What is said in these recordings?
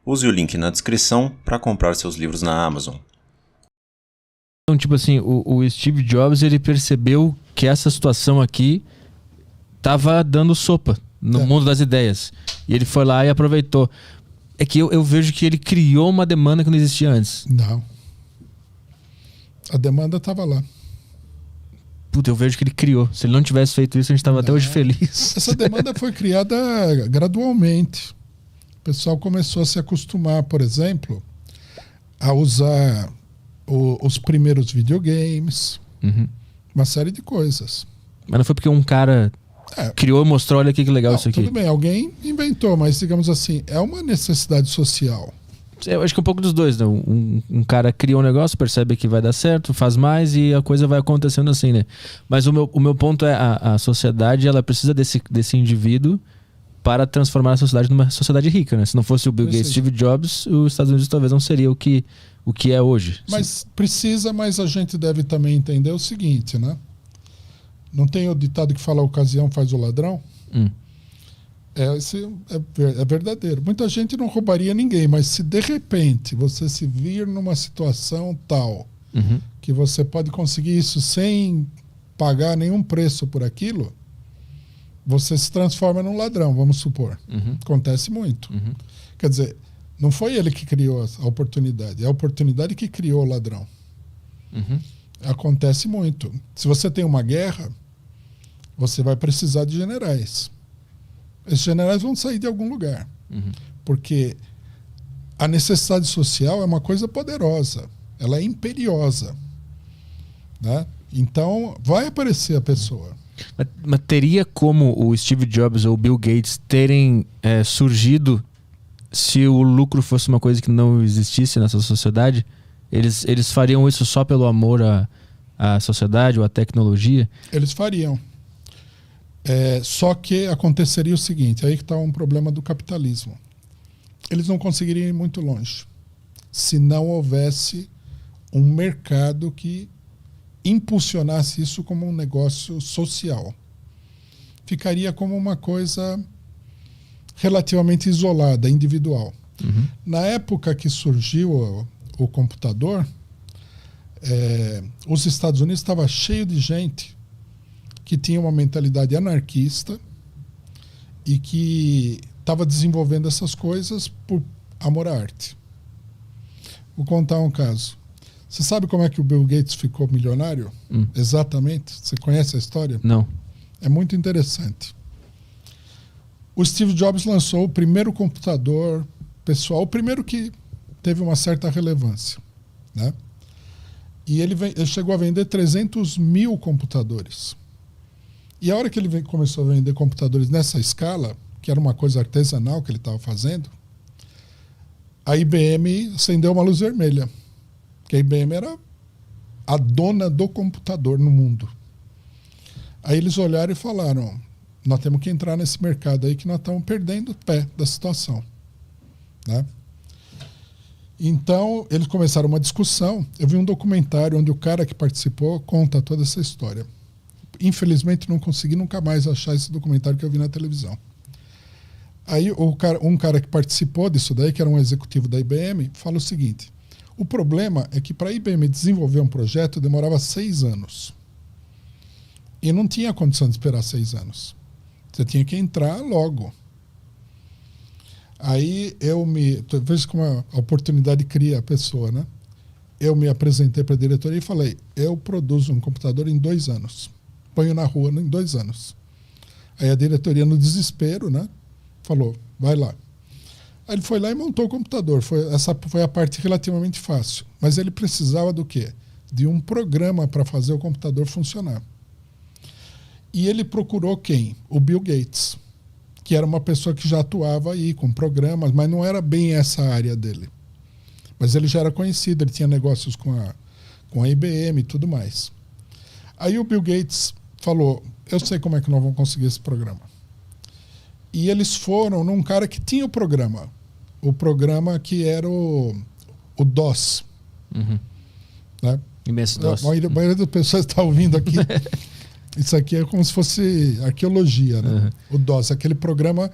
Use o link na descrição para comprar seus livros na Amazon. Então, tipo assim, o Steve Jobs, ele percebeu que essa situação aqui tava dando sopa no mundo das ideias. E ele foi lá e aproveitou. É que eu vejo que ele criou uma demanda que não existia antes. Não. A demanda estava lá. Puta, eu vejo que ele criou. Se ele não tivesse feito isso, a gente tava até hoje feliz. Essa demanda foi criada gradualmente. O pessoal começou a se acostumar, por exemplo, a usar os primeiros videogames, uma série de coisas. Mas não foi porque um cara criou e mostrou, olha aqui que legal isso aqui. Tudo bem, alguém inventou, mas digamos assim, é uma necessidade social. Eu acho que é um pouco dos dois, né? Um cara cria um negócio, percebe que vai dar certo, faz mais e a coisa vai acontecendo assim, né? Mas o meu ponto é a sociedade, ela precisa desse indivíduo para transformar a sociedade numa sociedade rica, né? Se não fosse o Bill Gates, Steve Jobs, os Estados Unidos talvez não seria o que é hoje. Mas precisa, mas a gente deve também entender o seguinte, Não tem o ditado que fala a ocasião faz o ladrão? É verdadeiro. Muita gente não roubaria ninguém, mas se de repente você se vir numa situação tal que você pode conseguir isso sem pagar nenhum preço por aquilo, você se transforma num ladrão, vamos supor. Acontece muito. Quer dizer, não foi ele que criou a oportunidade, é a oportunidade que criou o ladrão. Acontece muito. Se você tem uma guerra, você vai precisar de generais. Esses generais vão sair de algum lugar. Porque a necessidade social é uma coisa poderosa. Ela é imperiosa. Né? Então, vai aparecer a pessoa. Mas teria como o Steve Jobs ou o Bill Gates terem surgido se o lucro fosse uma coisa que não existisse nessa sociedade? Eles fariam isso só pelo amor à sociedade ou à tecnologia? Eles fariam. Só que aconteceria o seguinte, aí que está um problema do capitalismo. Eles não conseguiriam ir muito longe se não houvesse um mercado que impulsionasse isso como um negócio social. Ficaria como uma coisa relativamente isolada, individual. Na época que surgiu o computador, os Estados Unidos estava cheio de gente que tinha uma mentalidade anarquista e que estava desenvolvendo essas coisas por amor à arte. Vou contar um caso. Você sabe como é que o Bill Gates ficou milionário? Exatamente. Você conhece a história? Não. É muito interessante. O Steve Jobs lançou o primeiro computador pessoal, o primeiro que teve uma certa relevância. Né? E ele chegou a vender 300 mil computadores. E a hora que ele começou a vender computadores nessa escala, que era uma coisa artesanal que ele estava fazendo, a IBM acendeu uma luz vermelha. Porque a IBM era a dona do computador no mundo. Aí eles olharam e falaram, nós temos que entrar nesse mercado aí que nós estamos perdendo o pé da situação. Né? Então, eles começaram uma discussão. Eu vi um documentário onde o cara que participou conta toda essa história. Infelizmente, não consegui nunca mais achar esse documentário que eu vi na televisão. Aí, um cara que participou disso daí, que era um executivo da IBM, fala o seguinte, o problema é que para a IBM desenvolver um projeto demorava 6 anos. E não tinha condição de esperar 6 anos. Você tinha que entrar logo. Aí veja como a oportunidade cria a pessoa, né? Eu me apresentei para a diretoria e falei, eu produzo um computador em 2 anos. Ponho na rua em 2 anos. Aí a diretoria, no desespero, né, falou, vai lá. Aí ele foi lá e montou o computador. Essa foi a parte relativamente fácil. Mas ele precisava do quê? De um programa para fazer o computador funcionar. E ele procurou quem? O Bill Gates, que era uma pessoa que já atuava aí com programas, mas não era bem essa área dele. Mas ele já era conhecido, ele tinha negócios com a IBM e tudo mais. Aí o Bill Gates falou, eu sei como é que nós vamos conseguir esse programa. E eles foram num cara que tinha o programa que era o DOS. Né? MS-DOS. A maioria das pessoas está ouvindo aqui. Isso aqui é como se fosse arqueologia. Né? O DOS, aquele programa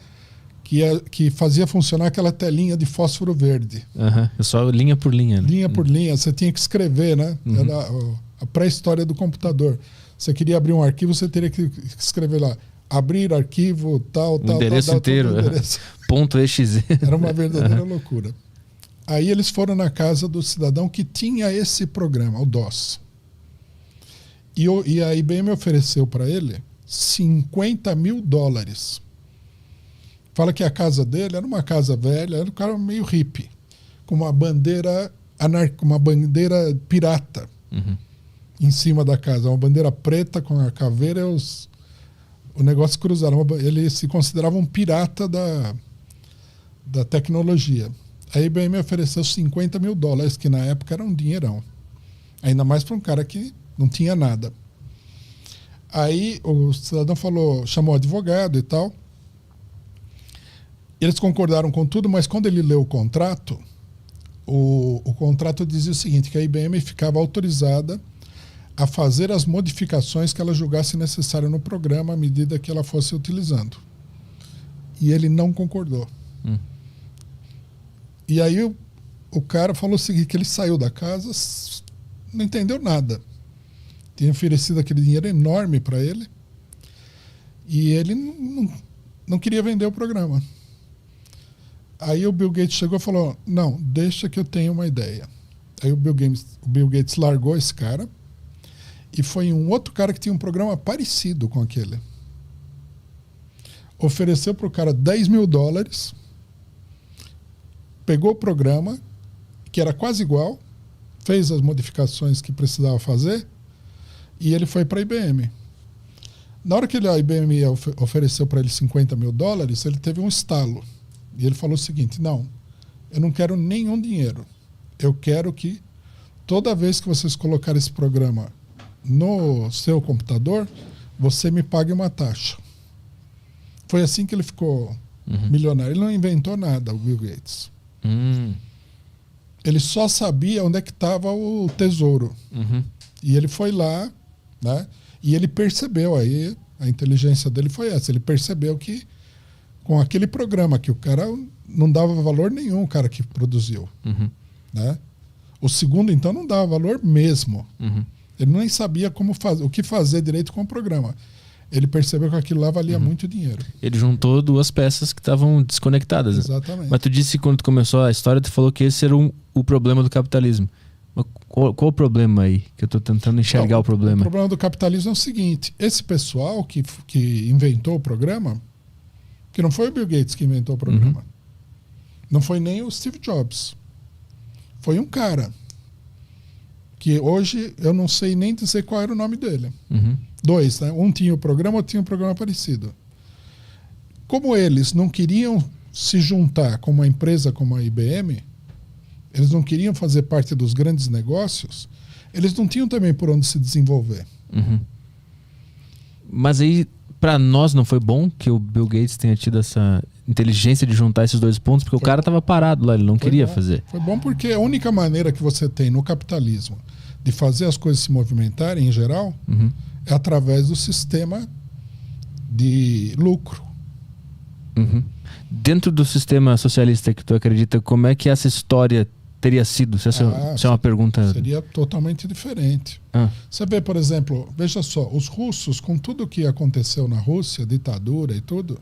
que fazia funcionar aquela telinha de fósforo verde. É só linha por linha. Né? Linha por linha, você tinha que escrever, né? Era a pré-história do computador. Você queria abrir um arquivo, você teria que escrever lá, abrir arquivo, tal, endereço tal, inteiro. Endereço. .exe. Era uma verdadeira loucura. Aí eles foram na casa do cidadão que tinha esse programa, o DOS. E a IBM ofereceu para ele $50 mil. Fala que a casa dele era uma casa velha, era um cara meio hippie, com uma bandeira pirata em cima da casa, uma bandeira preta com a caveira e o negócio cruzado. Ele se considerava um pirata da tecnologia. A IBM ofereceu $50 mil, que na época era um dinheirão. Ainda mais para um cara que não tinha nada. Aí o cidadão chamou advogado e tal. Eles concordaram com tudo, mas quando ele leu o contrato, o contrato dizia o seguinte, que a IBM ficava autorizada a fazer as modificações que ela julgasse necessário no programa à medida que ela fosse utilizando. E ele não concordou. E aí o cara falou o seguinte, que ele saiu da casa, não entendeu nada. Tinha oferecido aquele dinheiro enorme para ele e ele não queria vender o programa. Aí o Bill Gates chegou e falou, não, deixa que eu tenho uma ideia. Aí o Bill Gates largou esse cara e foi um outro cara que tinha um programa parecido com aquele. Ofereceu para o cara $10 mil, pegou o programa, que era quase igual, fez as modificações que precisava fazer e ele foi para a IBM. Na hora que a IBM ofereceu para ele $50 mil, ele teve um estalo. E ele falou o seguinte, não, eu não quero nenhum dinheiro. Eu quero que toda vez que vocês colocarem esse programa no seu computador, você me pague uma taxa. Foi assim que ele ficou milionário. Ele não inventou nada, o Bill Gates. Ele só sabia onde é que estava o tesouro. E ele foi lá, né? E ele percebeu aí, a inteligência dele foi essa, ele percebeu que com aquele programa que o cara não dava valor nenhum, o cara que produziu. Né? O segundo, então, não dava valor mesmo. Ele nem sabia o que fazer direito com o programa. Ele percebeu que aquilo lá valia muito dinheiro. Ele juntou duas peças que estavam desconectadas. Exatamente. Mas tu disse, quando tu começou a história, tu falou que esse era o problema do capitalismo. Mas qual o problema aí? Que eu estou tentando enxergar o problema. O problema do capitalismo é o seguinte. Esse pessoal que inventou o programa, que não foi o Bill Gates que inventou o programa. Não foi nem o Steve Jobs. Foi um cara que hoje eu não sei nem dizer qual era o nome dele. Dois, né? Um tinha o programa, outro tinha um programa parecido. Como eles não queriam se juntar com uma empresa como a IBM, eles não queriam fazer parte dos grandes negócios, eles não tinham também por onde se desenvolver. Mas aí, para nós, não foi bom que o Bill Gates tenha tido essa inteligência de juntar esses dois pontos, porque o cara estava parado lá, ele não queria fazer. Foi bom porque a única maneira que você tem no capitalismo de fazer as coisas se movimentarem, em geral, é através do sistema de lucro. Dentro do sistema socialista que tu acredita, como é que essa história teria sido? Se essa é uma pergunta... Seria totalmente diferente. Você vê, por exemplo, veja só, os russos, com tudo o que aconteceu na Rússia, ditadura e tudo,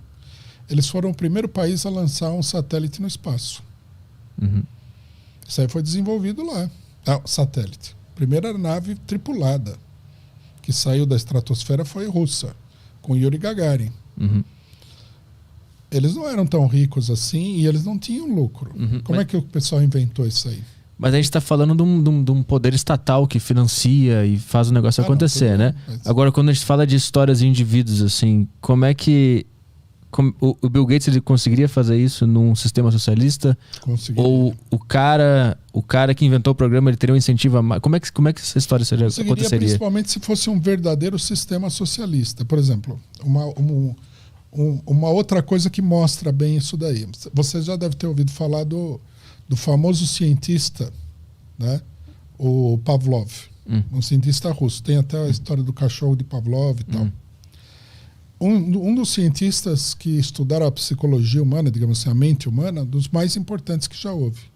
eles foram o primeiro país a lançar um satélite no espaço. Isso aí foi desenvolvido lá. Satélite. Primeira nave tripulada que saiu da estratosfera foi russa, com Yuri Gagarin. Eles não eram tão ricos assim e eles não tinham lucro. Como é que o pessoal inventou isso aí? Mas a gente está falando de um poder estatal que financia e faz o negócio acontecer, né? Agora, quando a gente fala de histórias de indivíduos, assim, como é que o Bill Gates ele conseguiria fazer isso num sistema socialista? Conseguiria. Ou o cara que inventou o programa ele teria um incentivo a mais? Como é que essa história aconteceria? Principalmente se fosse um verdadeiro sistema socialista. Por exemplo, uma outra coisa que mostra bem isso daí. Você já deve ter ouvido falar do famoso cientista, né? O Pavlov, um cientista russo. Tem até a história do cachorro de Pavlov e tal. Um dos cientistas que estudaram a psicologia humana, digamos assim, a mente humana, dos mais importantes que já houve.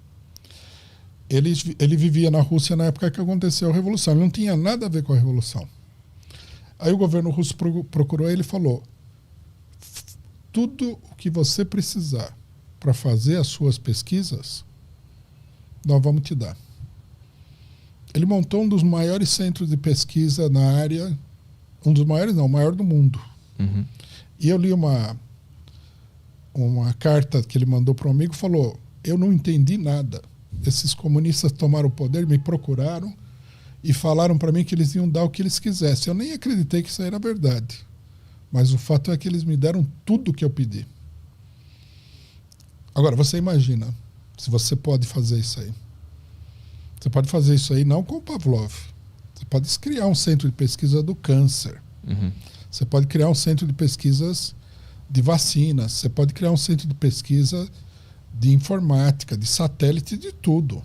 Ele vivia na Rússia na época que aconteceu a Revolução. Ele não tinha nada a ver com a Revolução. Aí o governo russo procurou ele e falou: tudo o que você precisar para fazer as suas pesquisas, nós vamos te dar. Ele montou um dos maiores centros de pesquisa na área, um dos maiores não, o maior do mundo. Uhum. E eu li uma carta que ele mandou para um amigo, falou: eu não entendi nada. Esses comunistas tomaram o poder, me procuraram e falaram para mim que eles iam dar o que eles quisessem. Eu nem acreditei que isso era verdade. Mas o fato é que eles me deram tudo o que eu pedi. Agora, você imagina, se você pode fazer isso aí. Você pode fazer isso aí não com o Pavlov. Você pode criar um centro de pesquisa do câncer. Uhum. Você pode criar um centro de pesquisas de vacinas. Você pode criar um centro de pesquisa de informática, de satélite, de tudo.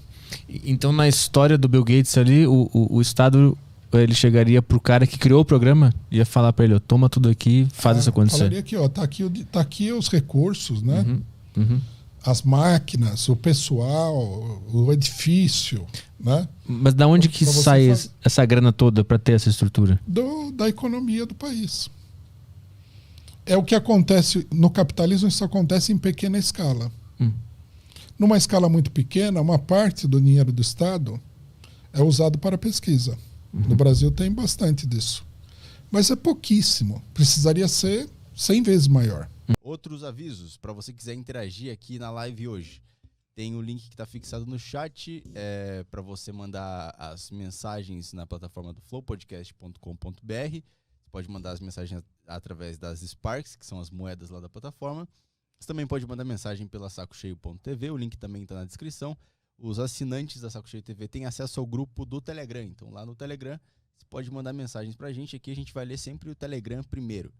Então, na história do Bill Gates ali, o Estado, ele chegaria pro cara que criou o programa, ia falar para ele: ó, toma tudo aqui, faz isso acontecer. Falaria aqui, ó, tá aqui os recursos, né? Uhum. Uhum. As máquinas, o pessoal, o edifício, né? Mas da onde que sai essa grana toda para ter essa estrutura? Da economia do país. É o que acontece no capitalismo, isso acontece em pequena escala. Numa escala muito pequena, uma parte do dinheiro do Estado é usado para pesquisa. No Brasil tem bastante disso. Mas é pouquíssimo. Precisaria ser 100 vezes maior. Outros avisos, para você quiser interagir aqui na live hoje. Tem o link que está fixado no chat para você mandar as mensagens na plataforma do flowpodcast.com.br. Você pode mandar as mensagens através das Sparks, que são as moedas lá da plataforma. Você também pode mandar mensagem pela sacocheio.tv, o link também está na descrição. Os assinantes da Saco Cheio TV têm acesso ao grupo do Telegram. Então lá no Telegram você pode mandar mensagens pra gente. Aqui a gente vai ler sempre o Telegram primeiro.